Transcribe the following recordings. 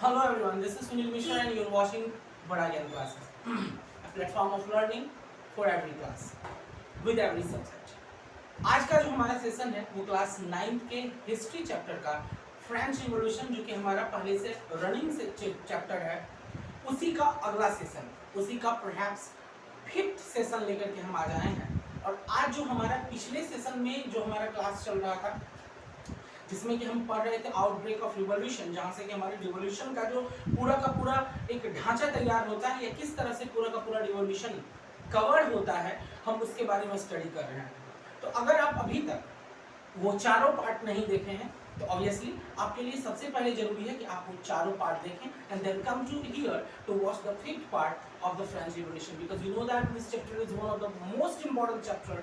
Hello everyone, this is Sunil Mishra and you're watching Bada Gyan Classes, a platform of learning for every class, with every subject. आज का जो हमारा session है वो class 9th के history chapter का French revolution, जो कि हमारा पहले से रनिंग से चैप्टर है, उसी का अगला सेशन, उसी का परहैप्स 5th सेशन लेकर के हम आ जाए हैं। और आज जो हमारा पिछले सेशन में जो हमारा क्लास चल रहा था, जिसमें कि हम पढ़ रहे थे आउटब्रेक ऑफ रिवॉल्यूशन, जहाँ से कि हमारे रिवॉल्यूशन का जो पूरा का पूरा एक ढांचा तैयार होता है या किस तरह से पूरा का पूरा रिवॉल्यूशन कवर होता है, हम उसके बारे में स्टडी कर रहे हैं। तो अगर आप अभी तक वो चारों पार्ट नहीं देखे हैं तो ऑब्वियसली आपके लिए सबसे पहले जरूरी है कि आप वो चारों पार्ट देखें and then come to here to watch the 5th part of the French revolution, because you know that this chapter is one of the most important chapter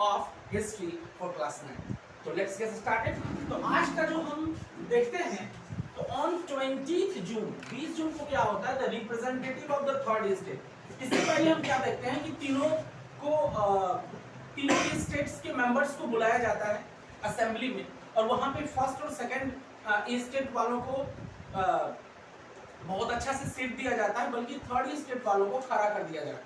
of history for class 9। तो let's get started. तो आज का जो हम देखते हैं, तो on 20 जून 20 जून को क्या होता है, the representative of the third state. इससे पहले हम क्या देखते हैं कि तीनों स्टेट्स के मेंबर्स को बुलाया जाता है असेंबली में, और वहां पे फर्स्ट और सेकंड स्टेट वालों को बहुत अच्छा से सीट दिया जाता है, बल्कि थर्ड स्टेट वालों को खड़ा कर दिया जाता है।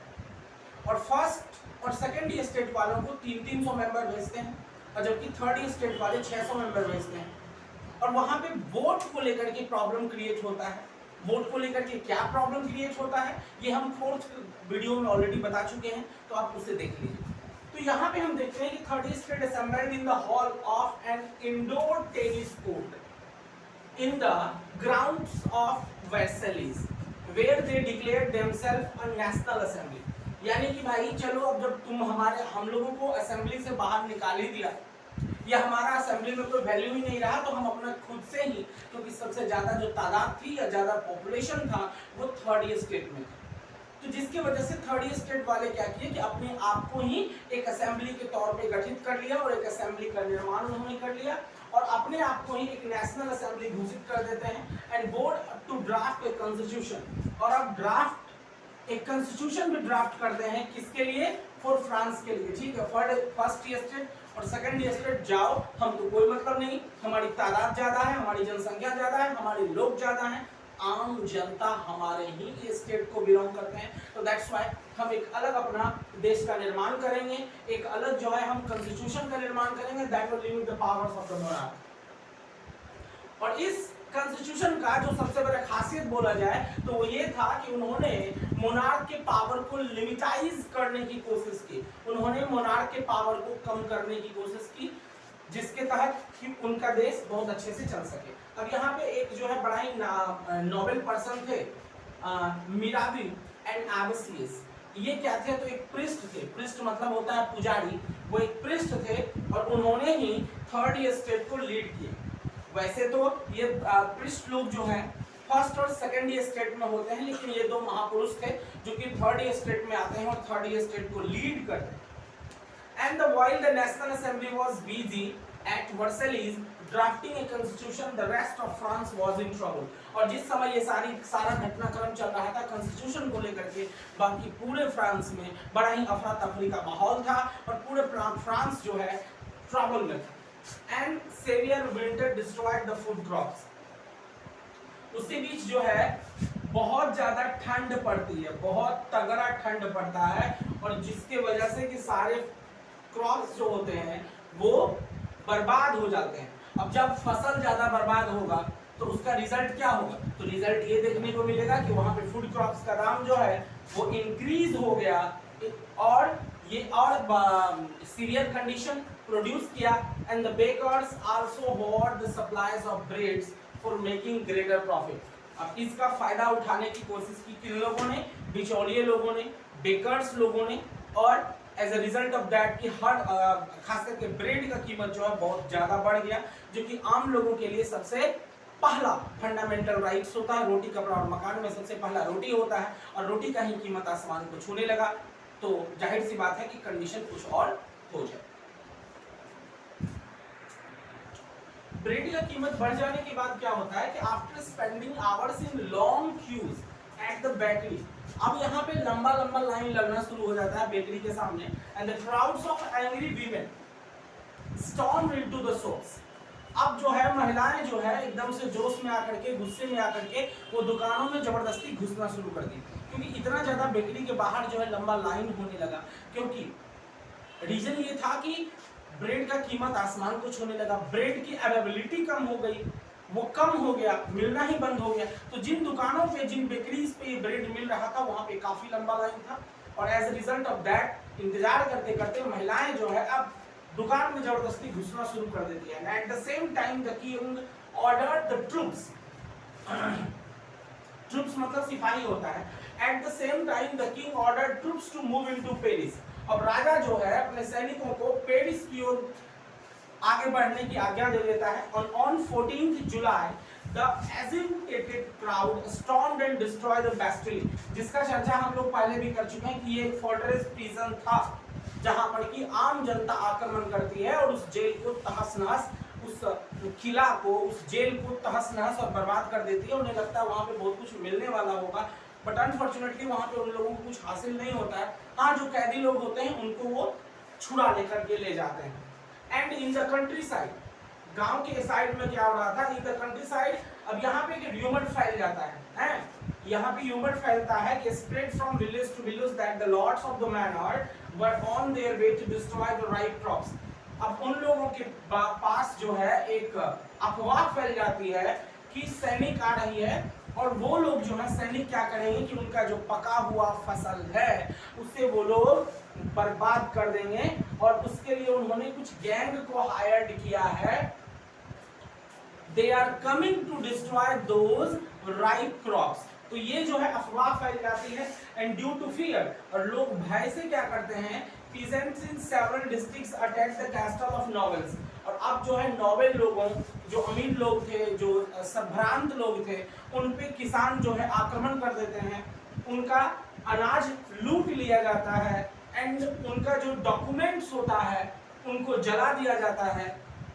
और फर्स्ट और सेकंड स्टेट वालों को 300 मेंबर भेजते हैं, और जबकि थर्ड स्टेट वाले 600 मेंबर भेजते हैं। और वहां पे वोट को लेकर के प्रॉब्लम क्रिएट होता है। वोट को लेकर के क्या प्रॉब्लम क्रिएट होता है ये हम 4th वीडियो में ऑलरेडी बता चुके हैं, तो आप उसे देख लीजिए। तो यहाँ पे हम देखते हैं कि third state assembled in the hall of an indoor tennis court in the grounds of Versailles where they declared themselves a national assembly. यानी कि भाई चलो, अब जब हम लोगों को असेंबली से बाहर निकाल ही दिया, या हमारा असेंबली में कोई वैल्यू ही नहीं रहा, तो हम अपना खुद से ही, क्योंकि सबसे ज्यादा जो तादाद थी या ज्यादा पॉपुलेशन था वो थर्ड स्टेट में था, तो जिसकी वजह से थर्ड स्टेट वाले क्या किए कि अपने आप को ही एक असेंबली के तौर पे गठित कर लिया, और एक असेंबली का निर्माण उन्होंने कर लिया, और अपने आप को ही एक नेशनल असेंबली घोषित कर देते हैं and vote to draft a constitution. और अब एक कॉन्स्टिट्यूशन भी ड्राफ्ट करते हैं, किसके लिए? फॉर फ्रांस के लिए। ठीक है, फर्स्ट स्टेट और सेकंड स्टेट जाओ, हम तो कोई मतलब नहीं, हमारी तादाद ज्यादा है, हमारी जनसंख्या ज्यादा है, हमारे लोग ज्यादा हैं, आम जनता हमारे ही स्टेट को बिलोंग करते हैं, तो दैट्स व्हाई हम एक अलग अपना देश का निर्माण करेंगे, एक अलग जो है हम कॉन्स्टिट्यूशन का निर्माण करेंगे, that will limit the powers of the monarch. और इस कॉन्स्टिट्यूशन का जो सबसे बड़ा खासियत बोला जाए तो वो ये था कि उन्होंने मोनार्क के पावर को लिमिटाइज करने की कोशिश की, उन्होंने मोनार्क के पावर को कम करने की कोशिश की, जिसके तहत कि उनका देश बहुत अच्छे से चल सके। अब यहाँ पे एक जो है बड़ा ही नोबेल पर्सन थे, मिराबी एंड एबसियस। ये क्या थे? तो एक प्रिस्ट थे, प्रिस्ट मतलब होता है पुजारी, वो एक प्रिस्ट थे, और उन्होंने ही थर्ड स्टेट को लीड किया। वैसे तो ये प्रिस्ट लोग जो हैं फर्स्ट और सेकंड स्टेट में होते हैं, लेकिन ये दो महापुरुष थे जो कि थर्ड स्टेट में आते हैं और थर्ड स्टेट को लीड करते हैं। And while the National Assembly was busy at Versailles drafting a constitution, the rest of France was in trouble. और जिस समय ये सारा घटनाक्रम चल रहा था कॉन्स्टिट्यूशन को लेकर के, बाकी पूरे फ्रांस में बड़ा ही अफरा तफरी का माहौल था, और पूरे फ्रांस जो है ट्रबल में था। And severe winter destroyed the food crops. उसी बीच जो है बहुत ज्यादा ठंड पड़ती है, बहुत तगड़ा ठंड पड़ता है, और जिसके वजह से कि सारे क्रॉप्स जो होते हैं वो बर्बाद हो जाते हैं। अब जब फसल ज्यादा बर्बाद होगा तो उसका रिजल्ट क्या होगा? तो रिजल्ट ये देखने को मिलेगा कि वहां पे फूड क्रॉप्स का दाम जो है वो इंक्रीज हो गया, और ये और सीवियर कंडीशन प्रोड्यूस किया। And the bakers also hoard the supplies of breads for making greater profit. अब इसका फायदा उठाने की कोशिश की किन लोगों ने? बिचौलिए लोगों ने, बेकर्स लोगों ने, और as a result of that कि हर खास करके ब्रेड का कीमत जो है बहुत ज्यादा बढ़ गया, जो कि आम लोगों के लिए सबसे पहला फंडामेंटल राइट्स होता है। रोटी, कपड़ा और मकान में सबसे पहला रोटी होता है, और रोटी का ही कीमत आसमान को छूने लगा, तो जाहिर सी बात है कि कंडीशन कुछ और हो जाए। ब्रेड का कीमत बढ़ जाने के बाद क्या होता है कि after spending hours in long queues at the bakery, अब यहाँ पे लंबा लंबा लाइन लगना शुरू हो जाता है बेकरी के सामने, and the crowds of angry women stormed into the shops. अब जो है महिलाएं जो है एकदम से जोश में आकर के, गुस्से में आकर के वो दुकानों में जबरदस्ती घुसना शुरू कर दी, क्योंकि इतना ज्यादा बेकरी के बाहर जो है लंबा लाइन होने लगा। क्योंकि रीजन ये था कि ब्रेड का कीमत आसमान को छूने लगा, ब्रेड की अवेलेबिलिटी कम हो गई, वो कम हो गया, मिलना ही बंद हो गया। तो जिन दुकानों पे, जिन बेकरीज पे ये ब्रेड मिल रहा था वहां पे काफी लंबा लाइन था, और as a result of that इंतजार करते करते महिलाएं जो है अब दुकान में जबरदस्ती घुसना शुरू कर देती है। At the same time the king ordered the troops, troops मतलब सिपाही होता है। At the same time the king ordered troops to move into Paris. अब राजा जो है अपने सैनिकों को पेरिस की ओर आगे बढ़ने की आज्ञा दे देता है। on 14th July the agitated crowd stormed and destroyed the Bastille, जिसका चर्चा हम लोग पहले भी कर चुके हैं कि ये एक फोर्ट्रेस प्रिजन था जहां पर कि आम जनता आक्रमण करती है और उस जेल को तहस-नहस, उस किला को, उस जेल को तहस-नहस और बर्बाद कर देती है। उन्हें लगता है वहां पे बहुत कुछ मिलने वाला होगा, बट अनफॉर्चुनेटली वहां पे उन लोगों को कुछ हासिल नहीं होता है। हाँ, जो कैदी लोग होते हैं उनको वो छुड़ा लेकर के ले जाते हैं। And in the country side, गांव के साइड में क्या हो रहा था, इन द कंट्री साइड, अब यहाँ पे एक र्यूमर फैल जाता है, यहाँ पे र्यूमर फैलता है कि spread from village to village that the lords of the manor were on their way to destroy the ripe crops. अब उन लोगों के पास जो है एक अफवाह फैल जाती है कि सैनिक आ रही है, और वो लोग जो है सैनिक क्या करेंगे कि उनका जो पका हुआ फसल है उसे वो लोग बर्बाद कर देंगे, और उसके लिए उन्होंने कुछ गैंग को हायर्ड किया है। They are coming to destroy those ripe crops. तो ये जो है अफवाह फैल जाती है, एंड ड्यू टू फियर, और लोग भय से क्या करते हैं, peasants in several districts attacked the castle of nobles। और अब जो है नोबेल लोगों, जो अमीर लोग थे, जो संभ्रांत लोग थे, उन पे किसान जो है आक्रमण कर देते हैं, उनका अनाज लूट लिया जाता है, एंड उनका जो डॉक्यूमेंट्स होता है उनको जला दिया जाता है।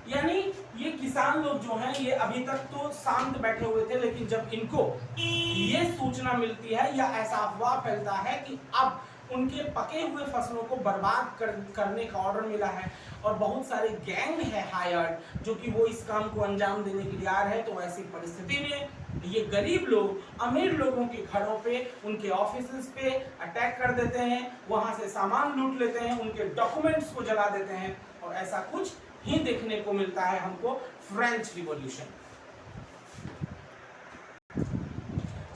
यानी ये किसान लोग जो हैं ये अभी तक तो शांत बैठे हुए थे, लेकिन जब इनको ये सूचना मिलती है या ऐसा अफवाह फैलता है कि अब उनके पके हुए फसलों को बर्बाद करने का ऑर्डर मिला है, और बहुत सारे गैंग है हायर्ड जो कि वो इस काम को अंजाम देने के लिए आ रहे हैं, तो ऐसी परिस्थिति में ये गरीब लोग अमीर लोगों के घरों पे, उनके ऑफिसेस पे अटैक कर देते हैं, वहां से सामान लूट लेते हैं, उनके डॉक्यूमेंट्स को जला देते हैं। और ऐसा कुछ ही देखने को मिलता है हमको फ्रेंच रिवॉल्यूशन।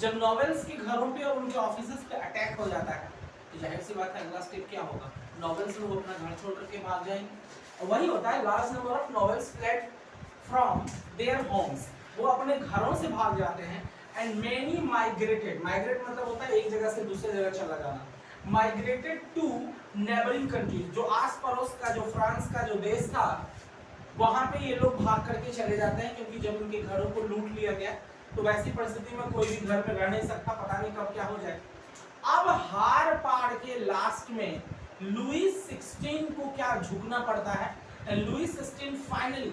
जब नॉवेल्स के घरों पे और उनके ऑफिसेस पे अटैक हो जाता है, तो जाहिर सी बात है अगला स्टेप क्या होगा, नॉवेल्स लोग अपना घर छोड़ करके भाग जाएंगे। और वही होता है, large number of novels fled from their homes, वो अपने घरों से भाग जाते हैं। एंड मेनी माइग्रेटेड, माइग्रेट मतलब होता है एक जगह से दूसरे जगह चला जाना, माइग्रेटेड टू नेबरिंग कंट्रीज, जो आस पड़ोस का, जो फ्रांस का जो देश था, वहां पे ये लोग भाग करके चले जाते हैं, क्योंकि जब उनके घरों को लूट लिया गया तो वैसी परिस्थिति में कोई भी घर में रह नहीं सकता, पता नहीं कब क्या हो जाए। अब हार पार के लास्ट में लुईस 16 को क्या झुकना पड़ता है, and Louis 16 finally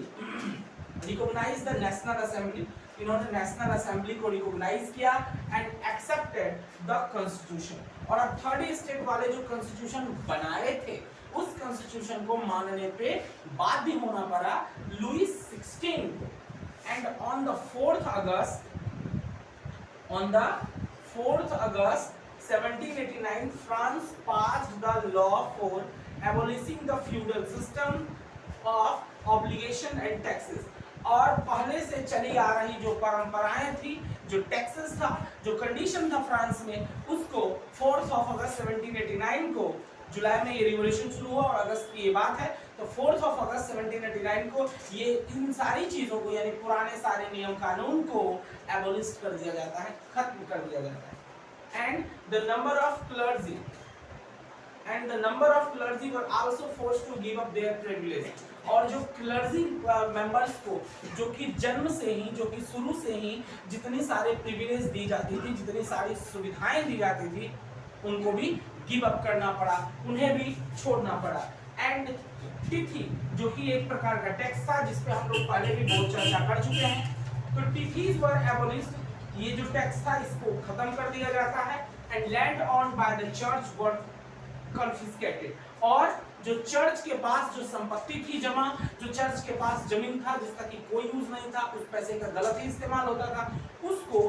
recognise the national assembly, इन्होंने नेशनल असेंबली को रिकॉग्नाइज किया एंड एक्सेप्टेड द कॉन्स्टिट्यूशन। और अब थर्ड स्टेट वाले जो कॉन्स्टिट्यूशन बनाए थे उस कॉन्स्टिट्यूशन को मानने पे बाध्य होना पड़ा लुईस 16 को। And on the 4th August 1789 France passed the law for abolishing the feudal system of obligation and taxes। और पहले से चली आ रही जो परंपराएं थी, जो टैक्सेस था, जो कंडीशन था फ्रांस में, उसको 4th of August 1789 को, जुलाई में ये रिवॉल्यूशन शुरू हुआ और अगस्त की ये बात है, तो 4th of August 1789 को ये इन सारी चीजों को, यानी पुराने सारे नियम कानून को एबोलिश कर दिया जाता है, खत्म कर दिया जाता है। And the number of clergy were also forced to give up their privilege. और जो क्लर्जी मेंबर्स को, जो कि जन्म से ही, जो कि शुरू से ही जितनी सारे प्रिविलेज दी जाती थी, जितनी सारी सुविधाएं दी जाती थी, उनको भी गिव अप करना पड़ा, उन्हें भी छोड़ना पड़ा। एंड तिथि, जो कि एक प्रकार का टैक्स था जिसपे हम लोग पहले भी बहुत चर्चा कर चुके हैं, तो तिथिज वर एबोलिश्ड, ये जो टैक्स था इसको खत्म कर दिया जाता है। And land on by the church were confiscated, और जो चर्च के पास जो संपत्ति थी जमा, जो चर्च के पास जमीन था जिसका कि कोई यूज नहीं था, उस पैसे का गलत ही इस्तेमाल होता था, उसको